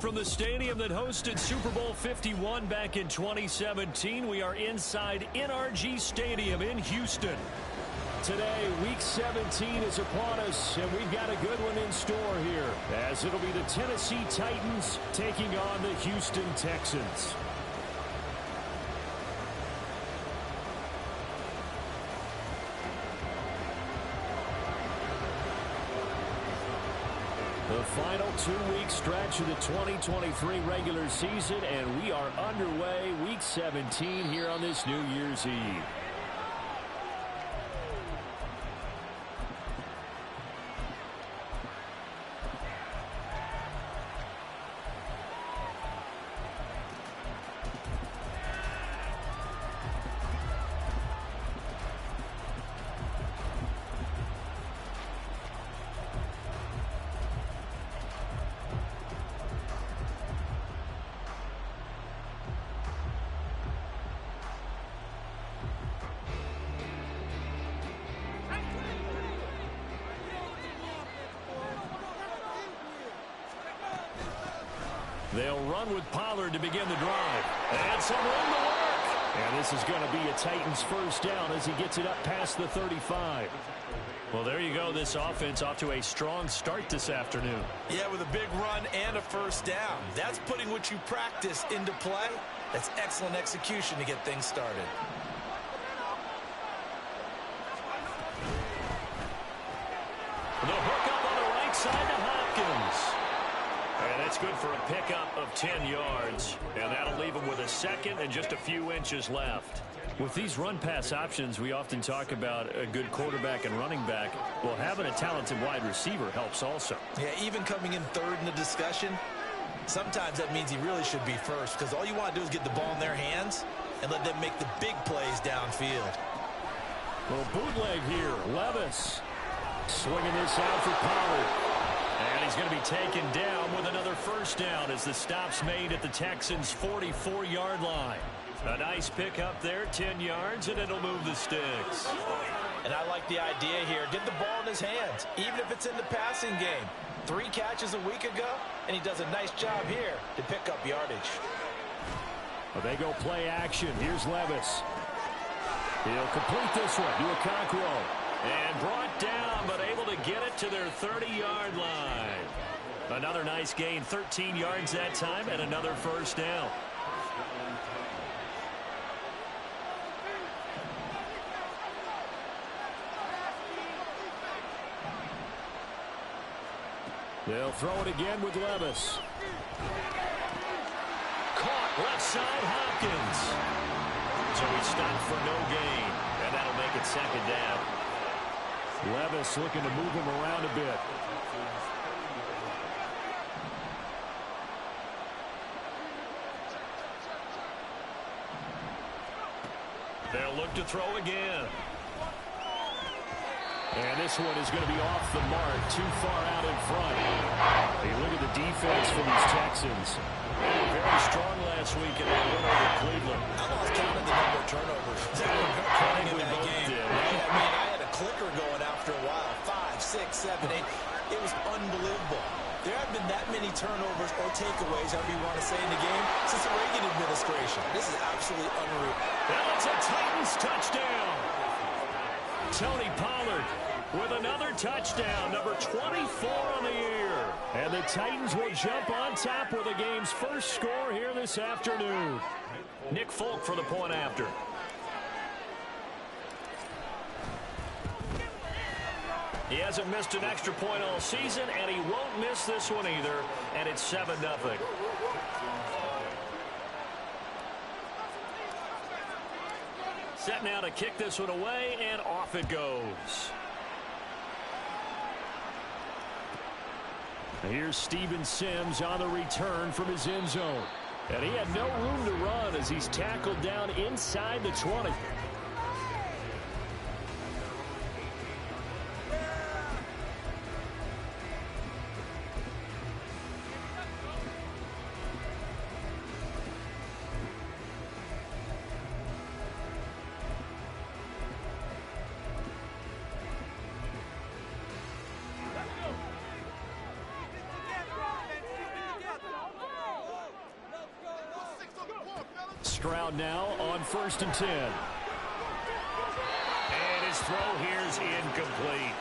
From the stadium that hosted Super Bowl 51 back in 2017, we are inside NRG Stadium in Houston. Today, Week 17 is upon us, and we've got a good one in store here, as it'll be the Tennessee Titans taking on the Houston Texans. The final 2-week stretch of the 2023 regular season, and we are underway Week 17 here on this New Year's Eve. They'll run with Pollard to begin the drive. And some room to work. And this is going to be a Titans first down as he gets it up past the 35. Well, there you go. This offense off to a strong start this afternoon. Yeah, with a big run and a first down. That's putting what you practice into play. That's excellent execution to get things started. The hook up on the right side to Hopkins. And that's good for a pickup of 10 yards. And that'll leave him with a second and just a few inches left. With these run-pass options, we often talk about a good quarterback and running back. Well, having a talented wide receiver helps also. Yeah, even coming in third in the discussion, sometimes that means he really should be first, because all you want to do is get the ball in their hands and let them make the big plays downfield. Well, bootleg here. Levis swinging this out for Pollard. And he's going to be taken down with another first down as the stop's made at the Texans' 44-yard line. A nice pickup there, 10 yards, and it'll move the sticks. And I like the idea here. Get the ball in his hands, even if it's in the passing game. 3 catches a week ago, and he does a nice job here to pick up yardage. Well, they go play action. Here's Levis. He'll complete this one to Okonkwo. And brought down, but able to get it to their 30-yard line. Another nice gain, 13 yards that time, and another first down. They'll throw it again with Levis. Caught left side, Hopkins. So he stopped for no gain, and that'll make it second down. Levis looking to move him around a bit. They'll look to throw again. And this one is going to be off the mark, too far out in front. Hey, look at the defense for these Texans. They were very strong last week in that win over Cleveland. I lost count of the number of turnovers that were occurring in that game. Right? I mean, I had a clicker going after a while. 5, 6, 7, 8. It was unbelievable. There haven't been that many turnovers or takeaways, however you want to say, in the game since the Reagan administration. This is absolutely unreal. That's a Titans touchdown. Tony Pollard with another touchdown, number 24 on the year. And the Titans will jump on top with the game's first score here this afternoon. Nick Folk for the point after. He hasn't missed an extra point all season, and he won't miss this one either, and it's 7-0. Set now to kick this one away, and off it goes. Here's Steven Sims on the return from his end zone. And he had no room to run as he's tackled down inside the 20. Stroud now on 1st and 10. And his throw here is incomplete.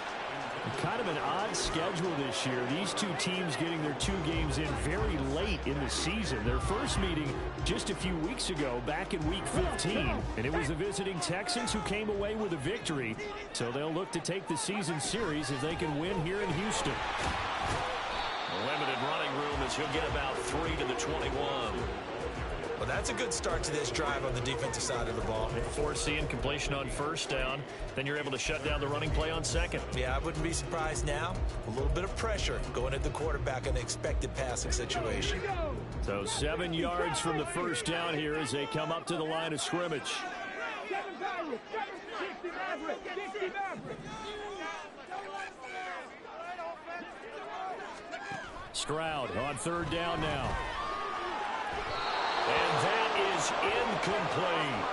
Kind of an odd schedule this year. These two teams getting their 2 games in very late in the season. Their first meeting just a few weeks ago, back in Week 15. And it was the visiting Texans who came away with a victory. So they'll look to take the season series if they can win here in Houston. Limited running room as he'll get about 3 to the 21. Well, that's a good start to this drive on the defensive side of the ball. Forcing incompletion on 1st down. Then you're able to shut down the running play on 2nd. Yeah, I wouldn't be surprised now. A little bit of pressure going at the quarterback in an expected passing situation. So 7 yards from the 1st down here as they come up to the line of scrimmage. Stroud on 3rd down now. And that is incomplete.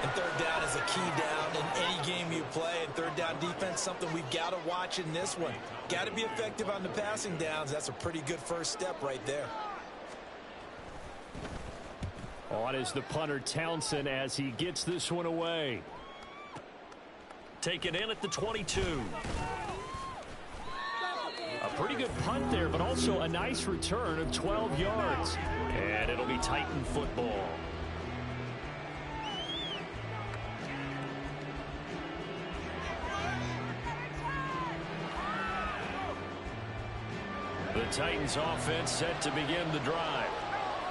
And 3rd down is a key down in any game you play. And 3rd down defense, something we've got to watch in this one. Got to be effective on the passing downs. That's a pretty good first step right there. On is the punter Townsend as he gets this one away. Taken in at the 22. A pretty good punt there, but also a nice return of 12 yards. And it'll be Titan football. The Titans offense set to begin the drive.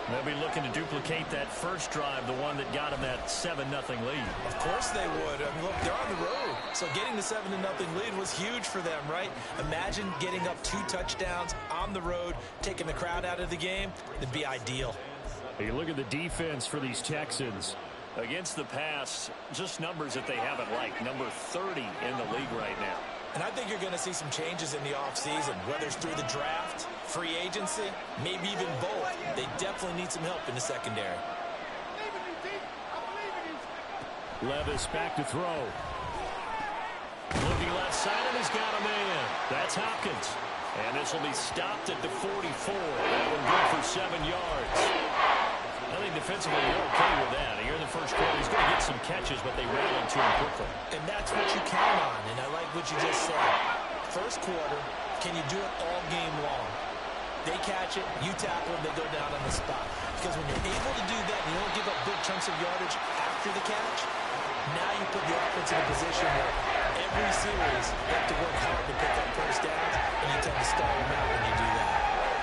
They'll be looking to duplicate that first drive, the one that got them that 7-0 lead. Of course they would. I mean, look, they're on the road. So getting the 7-0 lead was huge for them, right? Imagine getting up 2 touchdowns on the road, taking the crowd out of the game. It'd be ideal. You look at the defense for these Texans. Against the pass, just numbers that they haven't liked. Number 30 in the league right now. And I think you're going to see some changes in the offseason, whether it's through the draft, free agency, maybe even both. They definitely need some help in the secondary. Levis back to throw. Looking left side, and he's got a man. That's Hopkins. And this will be stopped at the 44. That one good for 7 yards. I think defensively you're okay with that. Here in the first quarter, he's going to get some catches, but they rallied to him quickly. And that's what you count on, and I like what you just said. First quarter, can you do it all game long? They catch it, you tackle them, they go down on the spot. Because when you're able to do that, and you don't give up big chunks of yardage after the catch, now you put the offense in a position where every series you have to work hard to pick up first downs, and you tend to stall them out when you do that.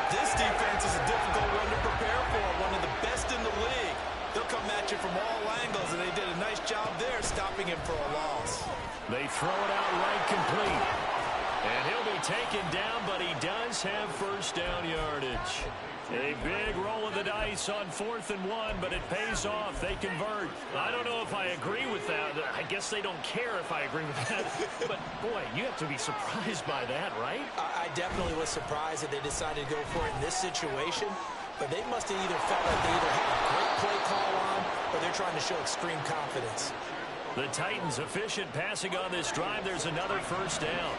This defense is a difficult one to prepare for, one of the best in the league. They'll come at you from all angles, and they did a nice job there stopping him for a loss. They throw it out right complete. And he'll be taken down, but he does have first down yardage. A big roll of the dice on 4th and 1, but it pays off. They convert. I don't know if I agree with that. I guess they don't care if I agree with that. But, boy, you have to be surprised by that, right? I definitely was surprised that they decided to go for it in this situation. But they must have either felt like they either had a great play call on or they're trying to show extreme confidence. The Titans efficient passing on this drive. There's another first down.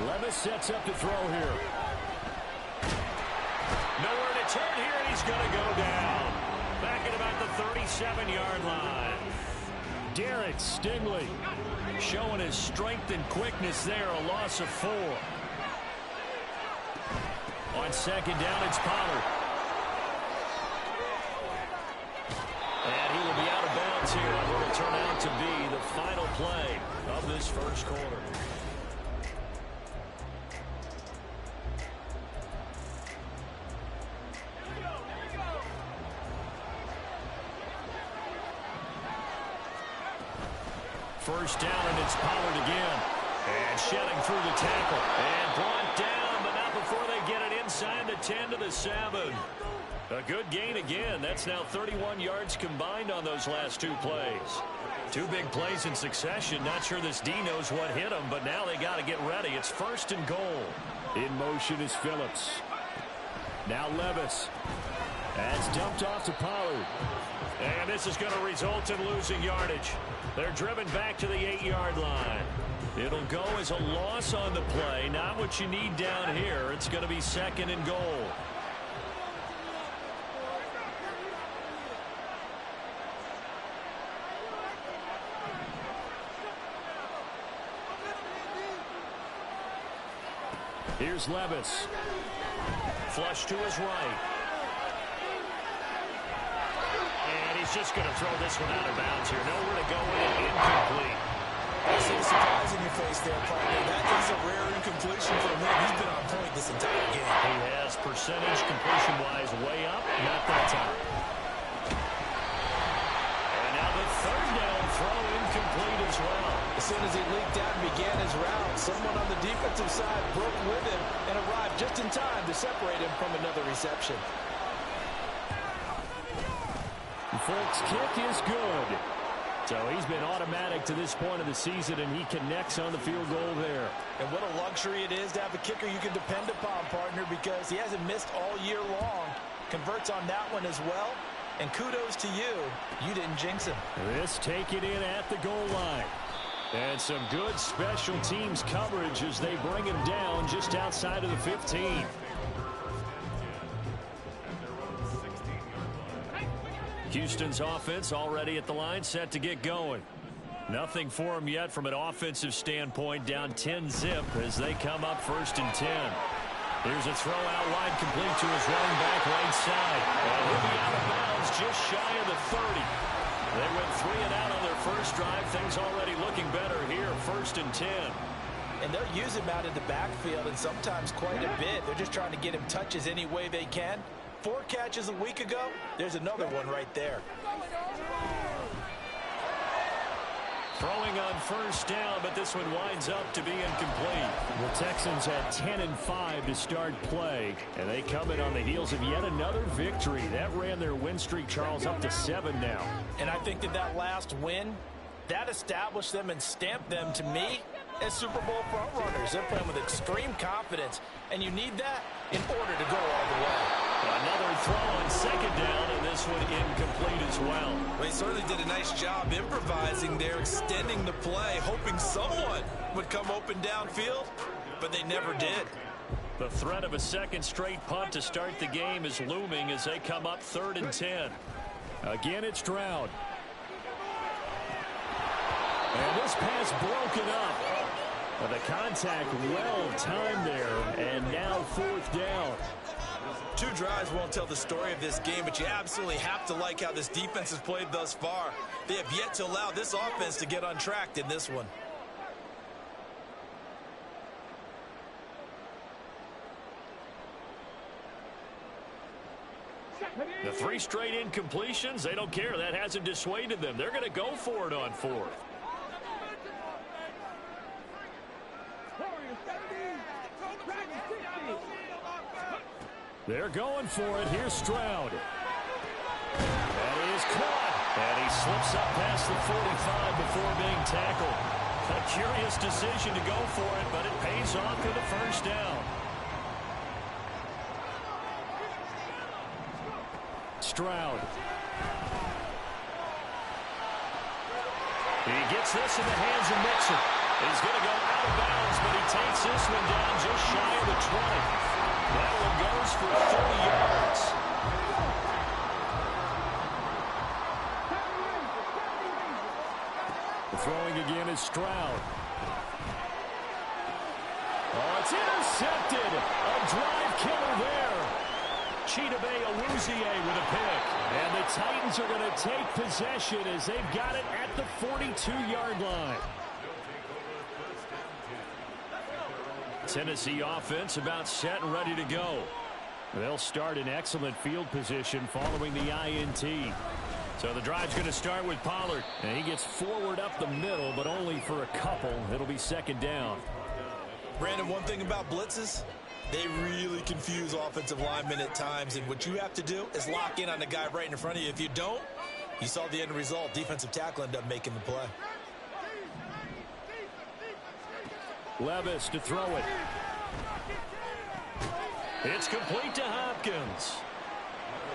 Levis sets up to throw here. Nowhere to turn here, and he's going to go down. Back at about the 37-yard line. Derek Stingley showing his strength and quickness there, a loss of 4. On 2nd down, it's Pollard. And he will be out of bounds here on what will turn out to be the final play of this first quarter. First down, and it's Pollard again. And shedding through the tackle. And brought down, but not before they get it inside the 10 to the 7. A good gain again. That's now 31 yards combined on those last 2 plays. 2 big plays in succession. Not sure this D knows what hit them, but now they got to get ready. It's 1st and goal. In motion is Phillips. Now Levis. That's dumped off to Pollard. And this is going to result in losing yardage. They're driven back to the 8-yard line. It'll go as a loss on the play. Not what you need down here. It's going to be 2nd and goal. Here's Levis. Flush to his right. And he's just going to throw this one out of bounds here. Nowhere to go with it. Incomplete. I see the surprise in your face there, partner. That is a rare incompletion from him. He's been on point this entire game. He has percentage completion-wise way up. Not that time. And now the 3rd down throw incomplete as well. As soon as he leaked out and began his route, someone on the defensive side broke with him and arrived just in time to separate him from another reception. Folks, kick is good. So he's been automatic to this point of the season, and he connects on the field goal there. And what a luxury it is to have a kicker you can depend upon, partner, because he hasn't missed all year long. Converts on that one as well. And kudos to you. You didn't jinx him. This take it in at the goal line. And some good special teams coverage as they bring him down just outside of the 15. Houston's offense already at the line, set to get going. Nothing for him yet from an offensive standpoint, down 10-zip as they come up 1st and 10. Here's a throw out wide, complete to his running back right side. And he'll be out of bounds just shy of the 30. They went 3 and out on their first drive. Things already looking better here, 1st and 10. And they'll use him out in the backfield, and sometimes quite a bit. They're just trying to get him touches any way they can. 4 catches a week ago, there's another one right there. Throwing on 1st down, but this one winds up to be incomplete. The Texans had 10 and 5 to start play, and they come in on the heels of yet another victory. That ran their win streak, Charles, up to 7 now. And I think that last win, that established them and stamped them, to me, as Super Bowl frontrunners. They're playing with extreme confidence, and you need that in order to go all the way. Another throw on 2nd down, and this one incomplete as well. They certainly did a nice job improvising there, extending the play, hoping someone would come open downfield, but they never did. The threat of a 2nd straight punt to start the game is looming as they come up 3rd and 10. Again, it's Stroud. And this pass broken up. But the contact well timed there, and now 4th down. 2 drives won't tell the story of this game, but you absolutely have to like how this defense has played thus far. They have yet to allow this offense to get untracked in this one. The 3 straight incompletions, they don't care. That hasn't dissuaded them. They're going to go for it on 4th. They're going for it. Here's Stroud. That is caught. And he slips up past the 45 before being tackled. A curious decision to go for it, but it pays off for the 1st down. Stroud. He gets this in the hands of Mixon. He's going to go out of bounds, but he takes this one down just shy of the 20. That one goes for 30 yards. The throwing again is Stroud. Oh, it's intercepted. A drive killer there. Chidobe Awuzie with a pick. And the Titans are going to take possession as they've got it at the 42-yard line. Tennessee offense about set and ready to go. They'll start in excellent field position following the INT. So the drive's going to start with Pollard. And he gets forward up the middle, but only for a couple. It'll be 2nd down. Brandon, one thing about blitzes, they really confuse offensive linemen at times. And what you have to do is lock in on the guy right in front of you. If you don't, you saw the end result. Defensive tackle ended up making the play. Levis to throw it. It's complete to Hopkins.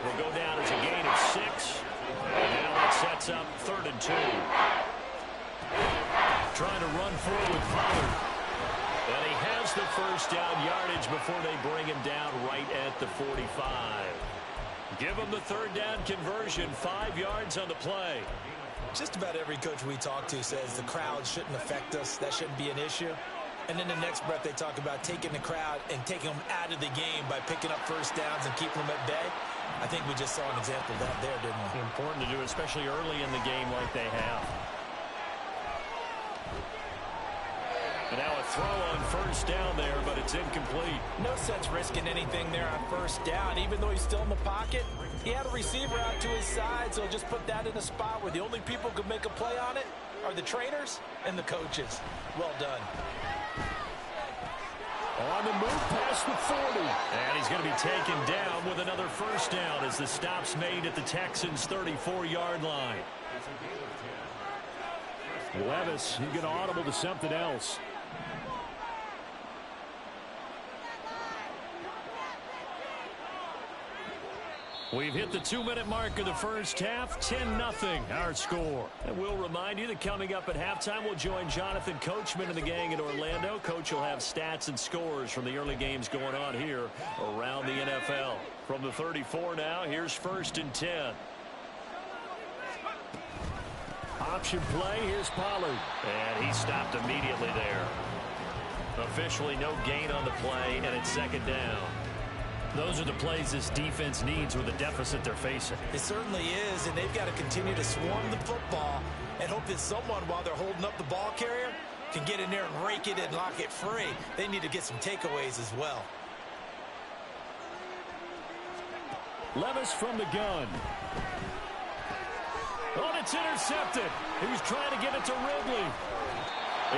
will go down as a gain of 6. And now that sets up 3rd and 2. Trying to run forward, Pollard. And he has the first down yardage before they bring him down right at the 45. Give him the 3rd down conversion, 5 yards on the play. Just about every coach we talk to says the crowd shouldn't affect us. That shouldn't be an issue. And in the next breath, they talk about taking the crowd and taking them out of the game by picking up first downs and keeping them at bay. I think we just saw an example of that there, didn't we? Important to do, especially early in the game like they have. And now a throw on first down there, but it's incomplete. No sense risking anything there on first down. Even though he's still in the pocket, he had a receiver out to his side, so just put that in a spot where the only people who can make a play on it are the trainers and the coaches. Well done. On the move past the 40. And he's going to be taken down with another first down as the stop's made at the Texans' 34-yard line. Levis, you get audible to something else. We've hit the 2-minute mark of the first half. 10-0 our score. And we'll remind you that coming up at halftime, we'll join Jonathan Coachman and the gang in Orlando. Coach will have stats and scores from the early games going on here around the NFL. From the 34 now, here's 1st and 10. Option play, here's Pollard. And he stopped immediately there. Officially no gain on the play, and it's 2nd down. Those are the plays this defense needs with the deficit they're facing. It certainly is, and they've got to continue to swarm the football and hope that someone, while they're holding up the ball carrier, can get in there and rake it and lock it free. They need to get some takeaways as well. Levis from the gun. Oh, it's intercepted. He was trying to get it to Ridley.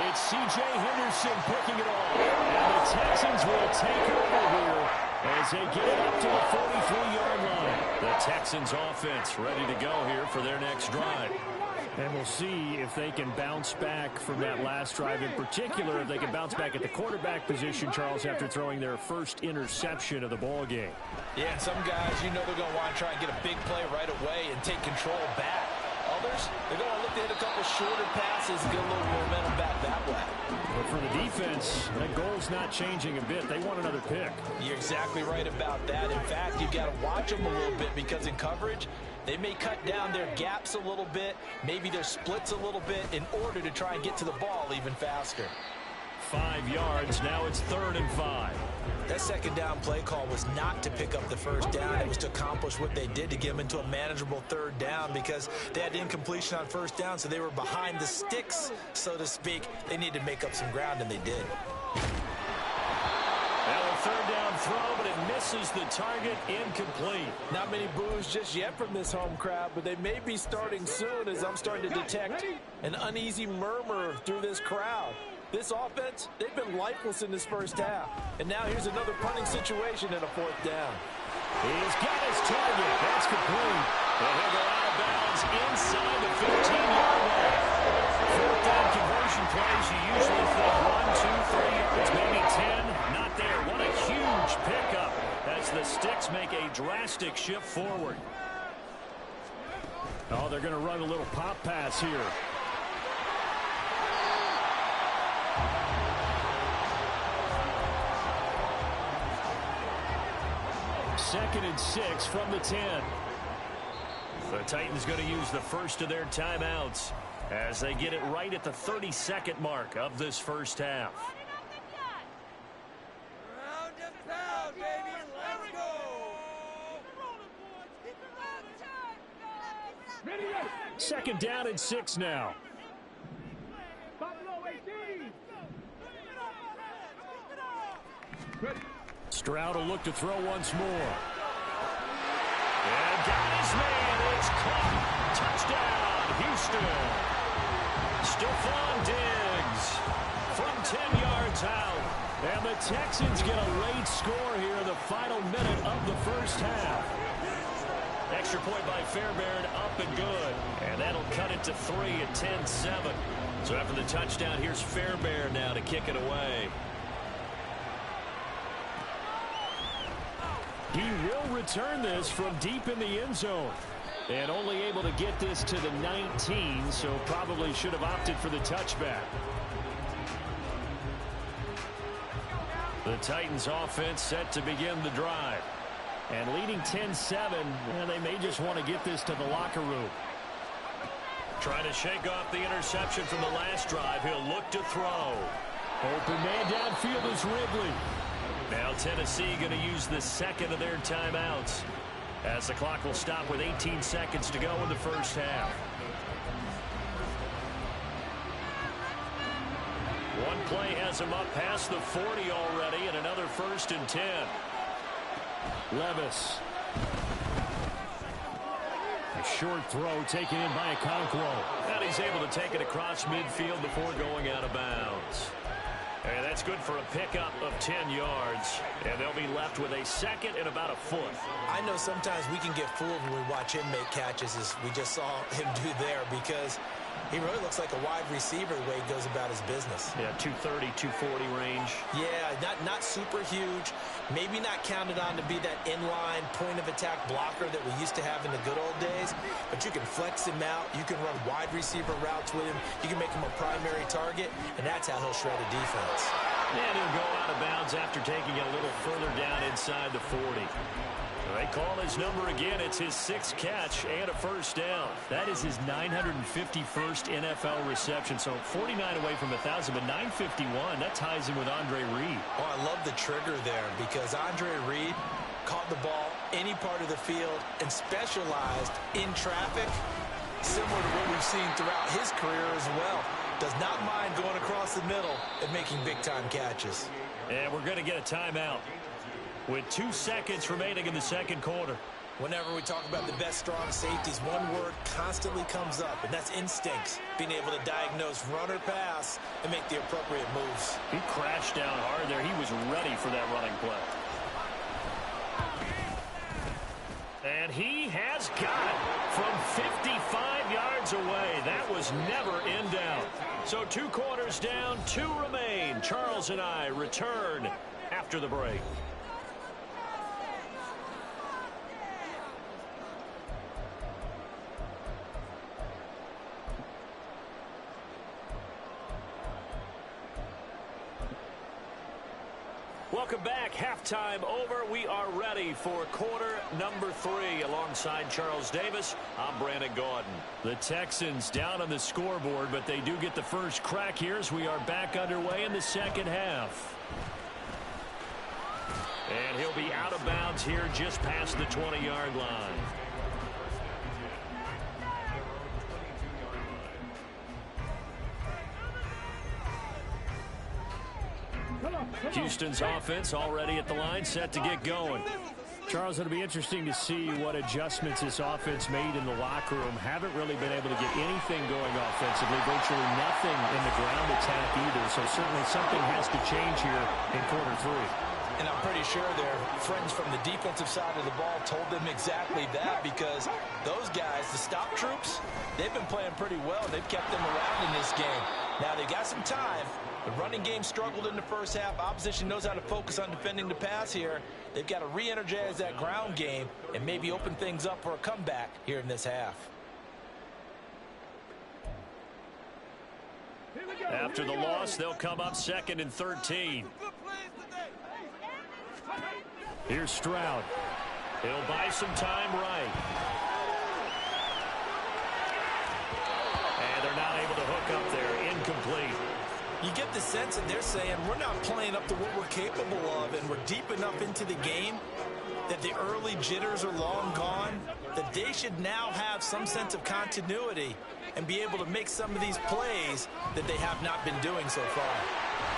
It's C.J. Henderson picking it off. And the Texans will take over here as they get it up to the 43-yard line. The Texans offense ready to go here for their next drive. And we'll see if they can bounce back from that last drive. In particular, if they can bounce back at the quarterback position, Charles, after throwing their first interception of the ball game. Yeah, and some guys, you know they're going to want to try and get a big play right away and take control back. Others, they're going to look to hit a couple shorter passes and get a little momentum back that way. But for the defense, that goal's not changing a bit. They want another pick. You're exactly right about that. In fact, you've got to watch them a little bit because in coverage, they may cut down their gaps a little bit, maybe their splits a little bit in order to try and get to the ball even faster. 5 yards. Now it's 3rd and 5. That 2nd down play call was not to pick up the first down. It was to accomplish what they did to get them into a manageable 3rd down because they had incompletion on first down, so they were behind the sticks, so to speak. They needed to make up some ground, and they did. Now a 3rd down throw, but it misses the target. Incomplete. Not many boos just yet from this home crowd, but they may be starting soon as I'm starting to detect an uneasy murmur through this crowd. This offense, they've been lifeless in this first half. And now here's another punting situation and a 4th down. He's got his target. That's complete. And he'll go out of bounds inside the 15-yard line. 4th down conversion plays, you usually think 1, 2, 3 yards, maybe 10. Not there. What a huge pickup as the Sticks make a drastic shift forward. Oh, they're going to run a little pop pass here. Second and 6 from the 10. The Titans going to use the first of their timeouts as they get it right at the 32nd mark of this first half. Round and pound, baby. Let's go. 2nd down and 6 now. Stroud will look to throw once more. And got his man. It's caught. Touchdown, Houston. Stephon Diggs from 10 yards out. And the Texans get a late score here in the final minute of the first half. Extra point by Fairbairn, up and good. And that'll cut it to 3 at 10-7. So after the touchdown, here's Fairbairn now to kick it away. He will return this from deep in the end zone. And only able to get this to the 19, so probably should have opted for the touchback. The Titans offense set to begin the drive. And leading 10-7, they may just want to get this to the locker room. Trying to shake off the interception from the last drive. He'll look to throw. Open man downfield is Ridley. Now Tennessee going to use the second of their timeouts, as the clock will stop with 18 seconds to go in the first half. One play has him up past the 40 already, and another 1st and 10. Levis. A short throw taken in by Okonkwo. And he's able to take it across midfield before going out of bounds. And that's good for a pickup of 10 yards. And they'll be left with a second and about a foot. I know sometimes we can get fooled when we watch him make catches, as we just saw him do there, because he really looks like a wide receiver the way he goes about his business. Yeah, 230, 240 range. Yeah, not super huge. Maybe not counted on to be that inline point-of-attack blocker that we used to have in the good old days. But you can flex him out. You can run wide receiver routes with him. You can make him a primary target, and that's how he'll shred a defense. And he'll go out of bounds after taking it a little further down inside the 40. They call his number again. It's his 6th catch and a first down. That is his 951st NFL reception. So 49 away from 1,000, but 951. That ties him with Andre Reed. Oh, I love the trigger there, because Andre Reed caught the ball any part of the field and specialized in traffic, similar to what we've seen throughout his career as well. Does not mind going across the middle and making big-time catches. And we're going to get a timeout with 2 seconds remaining in the second quarter. Whenever we talk about the best strong safeties, one word constantly comes up, and that's instincts. Being able to diagnose run or pass and make the appropriate moves. He crashed down hard there. He was ready for that running play. And he has got it from 55 yards away. That was never in doubt. So 2 quarters down, 2 remain. Charles and I return after the break. Welcome back. Halftime over. We are ready for quarter number 3. Alongside Charles Davis, I'm Brandon Gaudin. The Texans down on the scoreboard, but they do get the first crack here as we are back underway in the second half. And he'll be out of bounds here just past the 20-yard line. Houston's offense already at the line, set to get going. Charles, it'll be interesting to see what adjustments this offense made in the locker room. Haven't really been able to get anything going offensively, virtually nothing in the ground attack either. So certainly something has to change here in quarter 3. And I'm pretty sure their friends from the defensive side of the ball told them exactly that, because those guys, the stop troops, they've been playing pretty well. They've kept them around in this game. Now they've got some time. The running game struggled in the first half. Opposition knows how to focus on defending the pass here. They've got to re-energize that ground game and maybe open things up for a comeback here in this half. After the loss, they'll come up 2nd and 13. Here's Stroud. He'll buy some time right. And they're not able to hook up there. Incomplete. You get the sense that they're saying we're not playing up to what we're capable of, and we're deep enough into the game that the early jitters are long gone, that they should now have some sense of continuity and be able to make some of these plays that they have not been doing so far.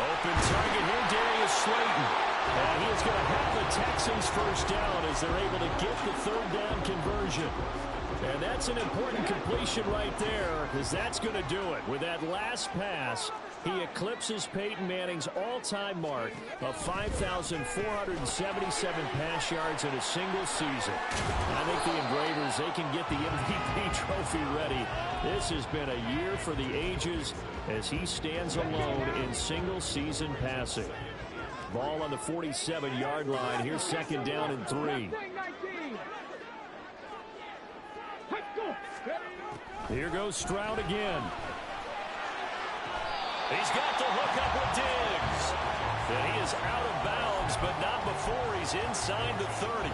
Open target here, Darius Slayton. And he is going to have the Texans first down as they're able to get the 3rd down conversion. And that's an important completion right there, because that's going to do it. With that last pass, he eclipses Peyton Manning's all-time mark of 5,477 pass yards in a single season. I think the Engravers, they can get the MVP trophy ready. This has been a year for the ages as he stands alone in single-season passing. Ball on the 47-yard line. Here's 2nd down and 3. Here goes Stroud again. He's got the hook up with Diggs. And he is out of bounds, but not before he's inside the 30.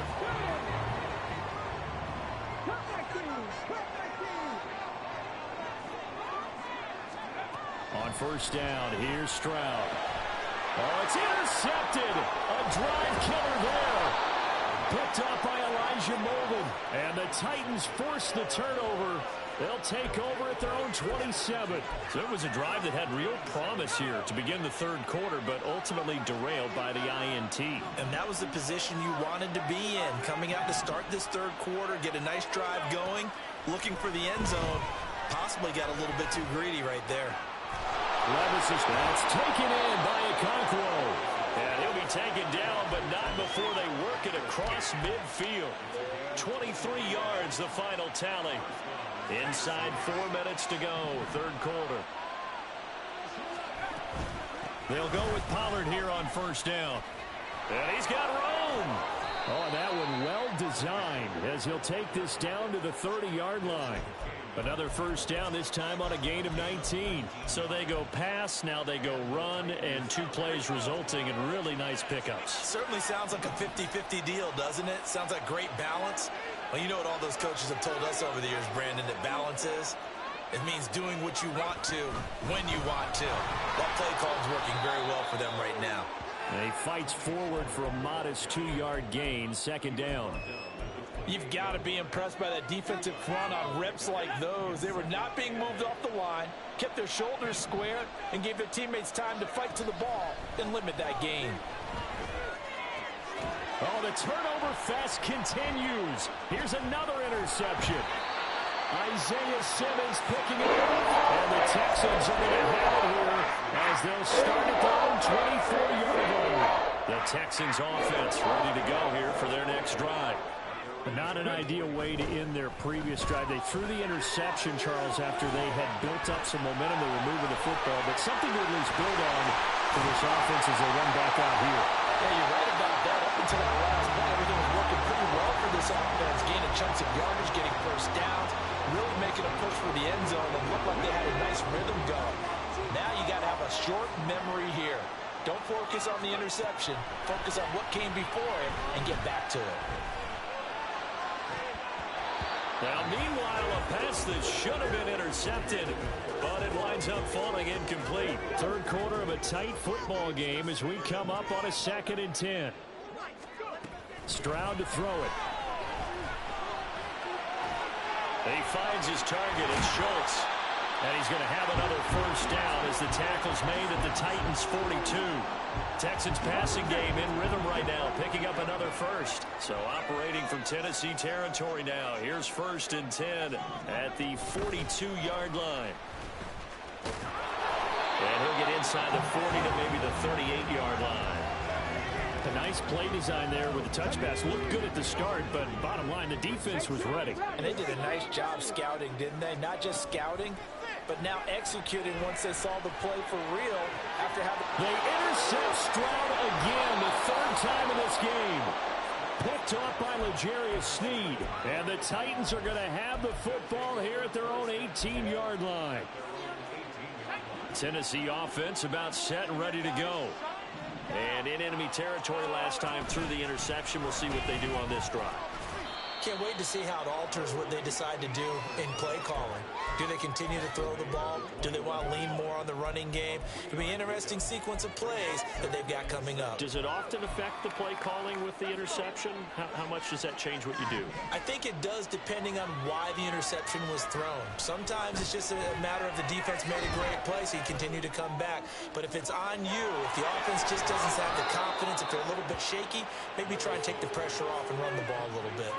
On first down, here's Stroud. Oh, it's intercepted. A drive killer there. Picked up by Elijah Molden. And the Titans force the turnover. They'll take over at their own 27. So it was a drive that had real promise here to begin the third quarter, but ultimately derailed by the INT. And that was the position you wanted to be in. Coming out to start this third quarter, get a nice drive going, looking for the end zone. Possibly got a little bit too greedy right there. Levis is that's taken in by Okonkwo. And he'll be taken down, but not before they work it across midfield. 23 yards, the final tally. Inside 4 minutes to go, third quarter. They'll go with Pollard here on first down. And he's got room. Oh, that one well designed as he'll take this down to the 30-yard line. Another first down, this time on a gain of 19. So they go pass, now they go run, and 2 plays resulting in really nice pickups. Certainly sounds like a 50-50 deal, doesn't it? Sounds like great balance. Well, you know what all those coaches have told us over the years, Brandon, that balance is? It means doing what you want to when you want to. That play call is working very well for them right now. And he fights forward for a modest 2-yard gain, second down. You've got to be impressed by that defensive front on rips like those. They were not being moved off the line, kept their shoulders square, and gave their teammates time to fight to the ball and limit that gain. Oh, the turnover fest continues. Here's another interception. Isaiah Simmons picking it up. And the Texans are going to have it here as they'll start at their own 24-yard line. The Texans offense ready to go here for their next drive. Not an ideal way to end their previous drive. They threw the interception, Charles, after they had built up some momentum. They were moving the football, but something to at least build on for this offense as they run back out here. Yeah, you're right about that. Up until that last play, everything was working pretty well for this offense. Gaining chunks of yardage, getting first downs, really making a push for the end zone. It looked like they had a nice rhythm going. Now you got to have a short memory here. Don't focus on the interception. Focus on what came before it and get back to it. Now, meanwhile, a pass that should have been intercepted, but it winds up falling incomplete. Third quarter of a tight football game as we come up on a 2nd and 10. Stroud to throw it. He finds his target, it's Schultz. And he's going to have another first down as the tackle's made at the Titans' 42. Texans passing game in rhythm right now, picking up another first. So operating from Tennessee territory now. Here's 1st and 10 at the 42-yard line. And he'll get inside the 40 to maybe the 38-yard line. A nice play design there with the touch pass. Looked good at the start, but bottom line, the defense was ready. And they did a nice job scouting, didn't they? Not just scouting, but now executing once they saw the play for real after having... They intercept Stroud again, the 3rd time in this game. Picked off by L'Jarius Sneed. And the Titans are going to have the football here at their own 18-yard line. Tennessee offense about set and ready to go. And in enemy territory last time through the interception. We'll see what they do on this drive. Can't wait to see how it alters what they decide to do in play calling. Do they continue to throw the ball? Do they want to lean more on the running game? It'll be an interesting sequence of plays that they've got coming up. Does it often affect the play calling with the interception? How much does that change what you do? I think it does depending on why the interception was thrown. Sometimes it's just a matter of the defense made a great play, so you continue to come back. But if it's on you, if the offense just doesn't have the confidence, if they're a little bit shaky, maybe try and take the pressure off and run the ball a little bit.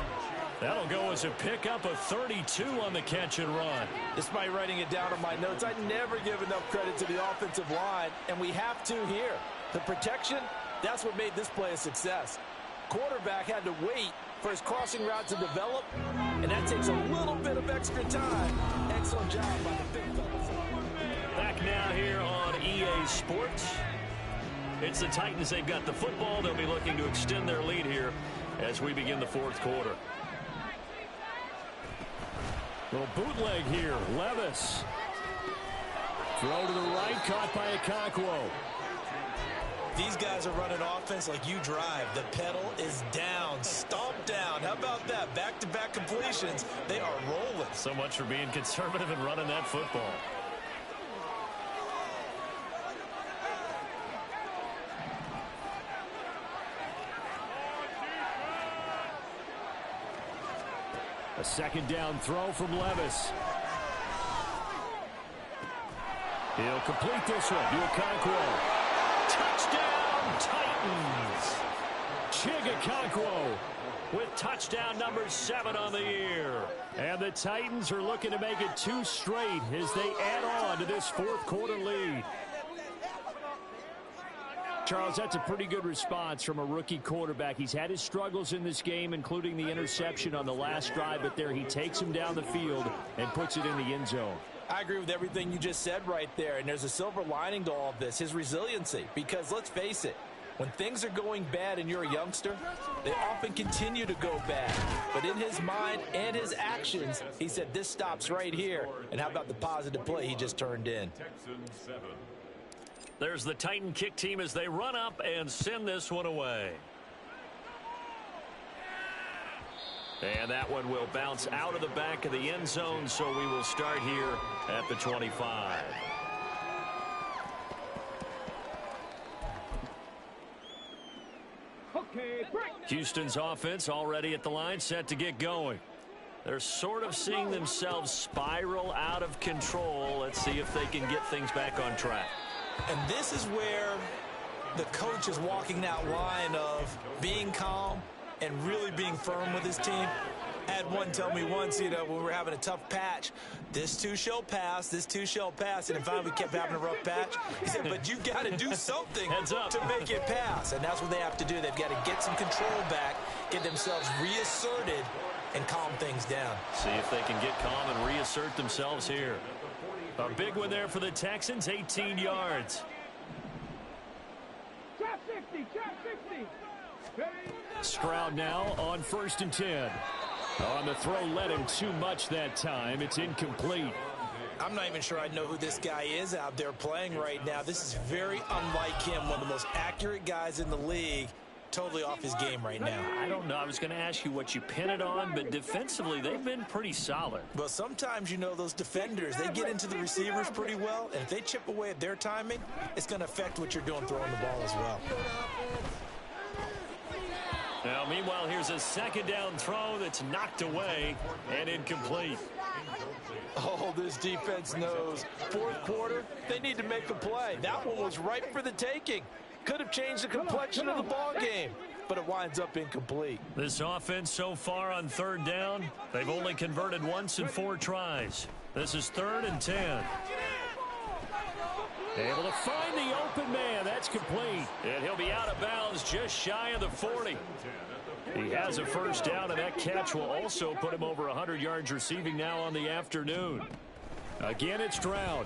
That'll go as a pickup of 32 on the catch and run. Despite writing it down on my notes, I never give enough credit to the offensive line, and we have to here. The protection, that's what made this play a success. Quarterback had to wait for his crossing route to develop, and that takes a little bit of extra time. Excellent job by the big fellas. Back now here on EA Sports. It's the Titans. They've got the football. They'll be looking to extend their lead here as we begin the 4th quarter. Little bootleg here. Levis. Throw to the right, caught by Okonkwo. These guys are running offense like you drive. The pedal is down, stomped down. How about that? Back-to-back completions. They are rolling. So much for being conservative and running that football. A second down throw from Levis. He'll complete this one to Okonkwo. Touchdown, Titans. Okonkwo with touchdown number 7 on the year. And the Titans are looking to make it 2 straight as they add on to this fourth quarter lead. Charles, that's a pretty good response from a rookie quarterback. He's had his struggles in this game, including the interception on the last drive, but there he takes him down the field and puts it in the end zone. I agree with everything you just said right there, and there's a silver lining to all of this, his resiliency. Because let's face it, when things are going bad and you're a youngster, they often continue to go bad. But in his mind and his actions, he said this stops right here. And how about the positive play he just turned in? There's the Titan kick team as they run up and send this one away. And that one will bounce out of the back of the end zone, so we will start here at the 25. Houston's offense already at the line, set to get going. They're sort of seeing themselves spiral out of control. Let's see if they can get things back on track. And this is where the coach is walking that line of being calm and really being firm with his team. I had one tell me once, when we were having a tough patch, this too shall pass, this too shall pass. And finally we kept having a rough patch. He said, but you've got to do something to make it pass. And that's what they have to do. They've got to get some control back, get themselves reasserted, and calm things down. See if they can get calm and reassert themselves here. A big one there for the Texans, 18 yards. Trap 60, trap 60. Stroud now on 1st and 10. On the throw, led him too much that time. It's incomplete. I'm not even sure I know who this guy is out there playing right now. This is very unlike him, one of the most accurate guys in the league. Totally off his game right now. I don't know. I was going to ask you what you pin it on, but defensively, they've been pretty solid. Well, sometimes, those defenders, they get into the receivers pretty well, and if they chip away at their timing, it's going to affect what you're doing throwing the ball as well. Now, meanwhile, here's a second down throw that's knocked away and incomplete. Oh, this defense knows. Fourth quarter, they need to make a play. That one was ripe for the taking. Could have changed the complexion of the ball game, but it winds up incomplete. This offense so far on 3rd down, they've only converted once in 4 tries. This is 3rd and 10. Able to find the open man. That's complete. And he'll be out of bounds just shy of the 40. He has a first down, and that catch will also put him over 100 yards receiving now on the afternoon. Again, it's Stroud.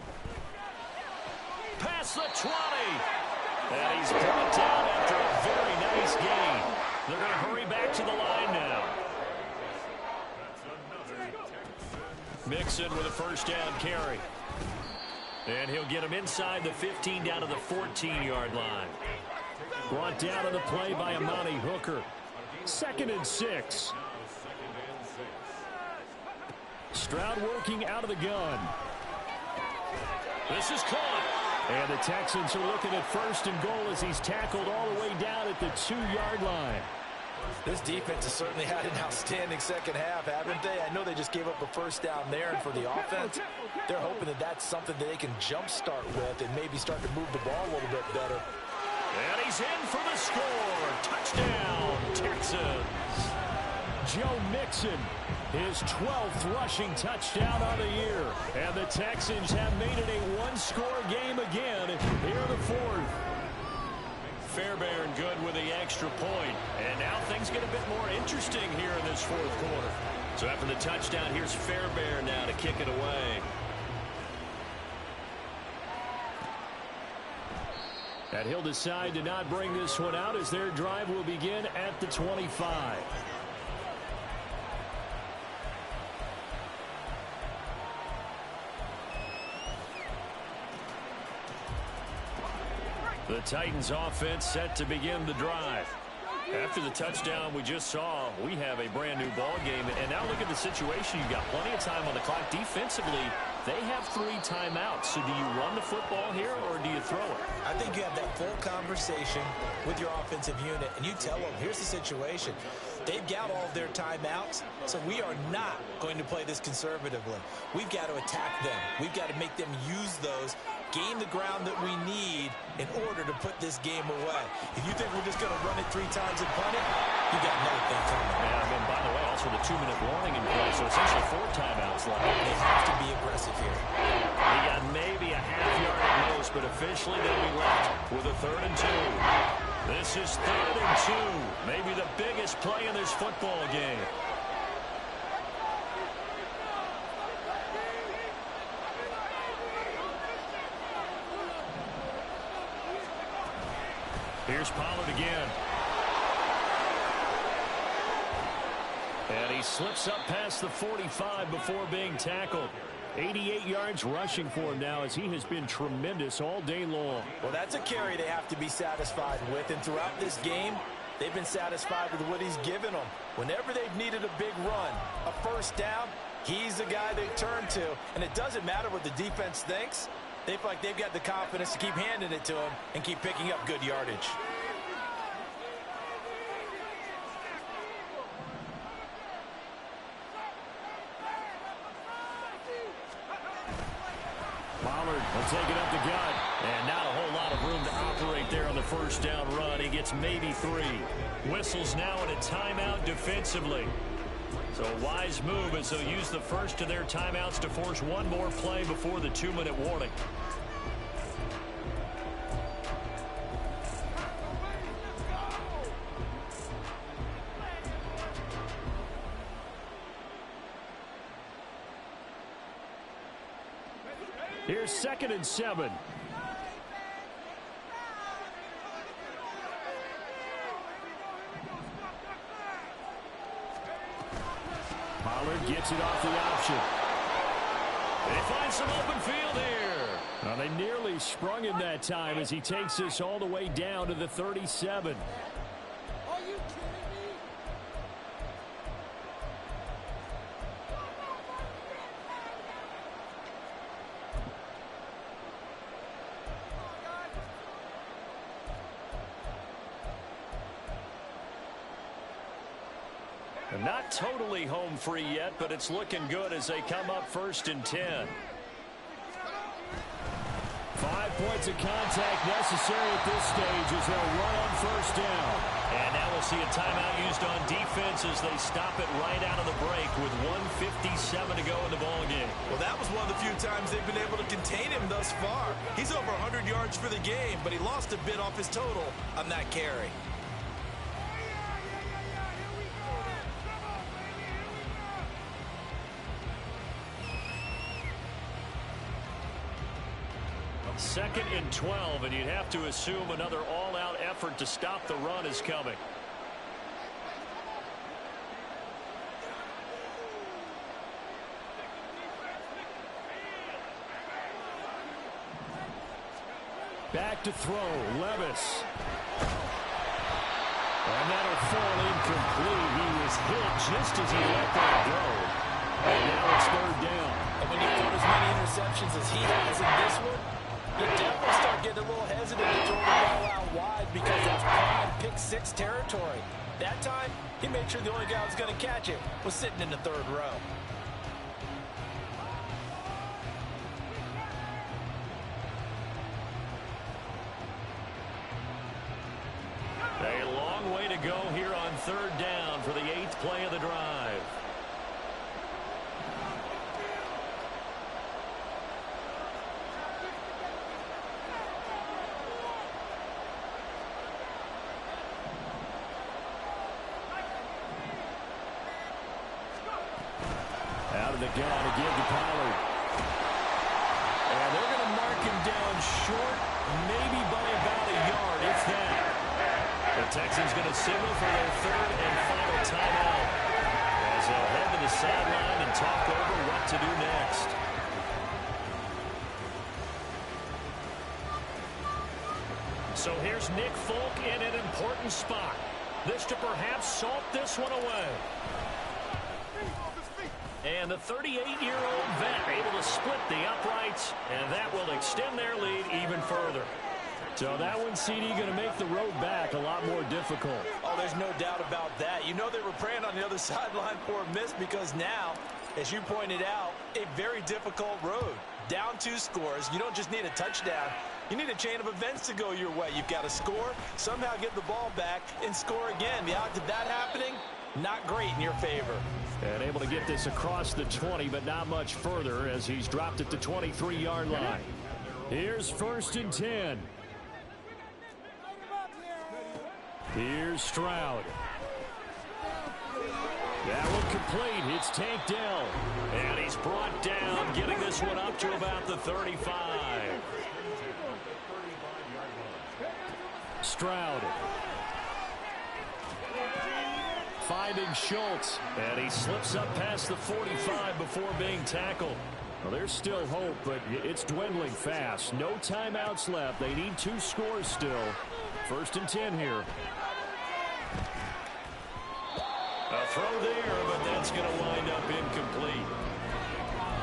Past the 20. And he's brought down after a very nice gain. They're going to hurry back to the line now. Mixon with a first down carry. And he'll get him inside the 15 down to the 14-yard line. Brought down on the play by Amani Hooker. 2nd and 6. Stroud working out of the gun. This is caught. And the Texans are looking at 1st and goal as he's tackled all the way down at the 2-yard line. This defense has certainly had an outstanding second half, haven't they? I know they just gave up a first down there, and for the offense, they're hoping that that's something that they can jumpstart with and maybe start to move the ball a little bit better. And he's in for the score. Touchdown, Texans. Joe Mixon, his 12th rushing touchdown on the year. And the Texans have made it a one-score game again here in the 4th. Fairbairn good with the extra point. And now things get a bit more interesting here in this 4th quarter. So after the touchdown, here's Fairbairn now to kick it away. And he'll decide to not bring this one out as their drive will begin at the 25. The Titans offense set to begin the drive. After the touchdown we just saw, we have a brand new ball game. And now look at the situation. You've got plenty of time on the clock. Defensively, they have 3 timeouts. So do you run the football here or do you throw it? I think you have that full conversation with your offensive unit, and you tell them, here's the situation. They've got all of their timeouts, so we are not going to play this conservatively. We've got to attack them. We've got to make them use those, gain the ground that we need in order to put this game away. If you think we're just going to run it 3 times and punt it, you got another thing coming. And then, by the way, also the 2-minute warning in play, so essentially 4 timeouts left. They have to be aggressive here. He got maybe a half yard at most, but officially they'll be left with a 3rd and 2. This is 3rd and 2, maybe the biggest play in this football game. Here's Pollard again. And he slips up past the 45 before being tackled. 88 yards rushing for him now as he has been tremendous all day long. Well, that's a carry they have to be satisfied with. And throughout this game, they've been satisfied with what he's given them. Whenever they've needed a big run, a first down, he's the guy they turn to. And it doesn't matter what the defense thinks. They feel like they've got the confidence to keep handing it to him and keep picking up good yardage. Pollard will take it up the gut. And not a whole lot of room to operate there on the first down run. He gets maybe 3. Whistles now in a timeout defensively. So a wise move as they'll use the first of their timeouts to force one more play before the 2-minute warning. Here's 2nd and 7. Pollard gets it off the option. They find some open field here. Now they nearly sprung him that time as he takes this all the way down to the 37. Not totally home free yet, but it's looking good as they come up 1st and 10. 5 points of contact necessary at this stage as they'll run on 1st down. And now we'll see a timeout used on defense as they stop it right out of the break with 1:57 to go in the ballgame. Well, that was one of the few times they've been able to contain him thus far. He's over 100 yards for the game, but he lost a bit off his total on that carry. Second and 12, and you'd have to assume another all-out effort to stop the run is coming. Back to throw, Levis. And that'll fall incomplete. He was hit just as he let that go. And now it's 3rd down. And when you throw as many interceptions as he has in this one, you definitely start getting a little hesitant to throw the ball out wide because that's prime pick-6 territory. That time, he made sure the only guy who was going to catch it was sitting in the 3rd row. A long way to go here on 3rd down for the 8th play of the drive. Out of the gun again to Pollard. And they're going to mark him down short, maybe by about a yard, if that. The Texans going to signal for their 3rd and final timeout as they'll head to the sideline and talk over what to do next. So here's Nick Folk in an important spot. This to perhaps salt this one away. And the 38-year-old vet able to split the uprights, and that will extend their lead even further. So that one, CD, going to make the road back a lot more difficult. Oh, there's no doubt about that. You know they were praying on the other sideline for a miss because now, as you pointed out, a very difficult road. Down 2 scores. You don't just need a touchdown. You need a chain of events to go your way. You've got to score, somehow get the ball back, and score again. The odds of that happening, not great in your favor. And able to get this across the 20, but not much further as he's dropped it to 23-yard line. Here's 1st and 10. Here's Stroud. That one complete. It's Tank Dell. And he's brought down, getting this one up to about the 35. Stroud. Finding Schultz. And he slips up past the 45 before being tackled. Well, there's still hope, but it's dwindling fast. No timeouts left. They need 2 scores still. 1st and 10 here. A throw there, but that's going to wind up incomplete.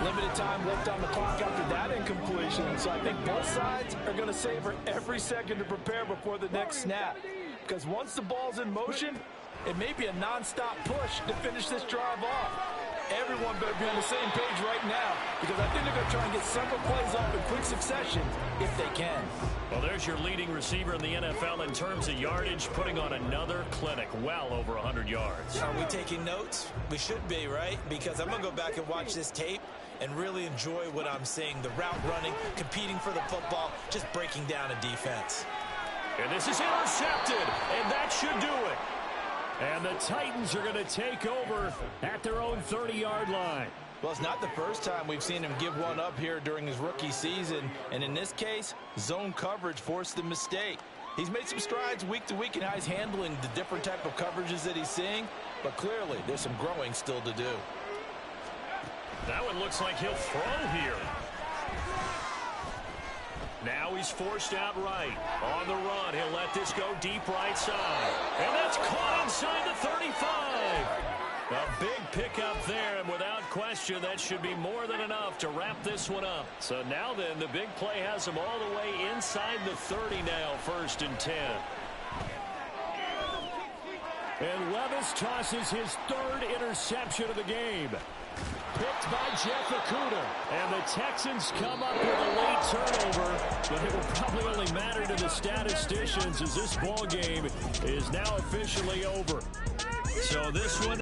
Limited time left on the clock after that incompletion, so I think both sides are going to savor every second to prepare before the next snap. Because once the ball's in motion, it may be a non-stop push to finish this drive off. Everyone better be on the same page right now, because I think they're going to try and get several plays off in quick succession if they can. Well, there's your leading receiver in the NFL in terms of yardage, putting on another clinic, well over 100 yards. Are we taking notes? We should be, right? Because I'm going to go back and watch this tape and really enjoy what I'm seeing. The route running, competing for the football, just breaking down a defense. And this is intercepted, and that should do it. And the Titans are going to take over at their own 30-yard line. Well, it's not the first time we've seen him give one up here during his rookie season. And in this case, zone coverage forced the mistake. He's made some strides week to week in how he's handling the different type of coverages that he's seeing. But clearly, there's some growing still to do. That one looks like he'll throw here. Now he's forced out right. On the run, he'll let this go deep right side. And that's caught inside the 35. A big pickup there, and without question, that should be more than enough to wrap this one up. So now then, the big play has him all the way inside the 30 now, 1st and 10. And Levis tosses his 3rd interception of the game. Picked by Jeff Okudah. And the Texans come up with a late turnover, but it will probably only matter to the statisticians as this ball game is now officially over. So this one...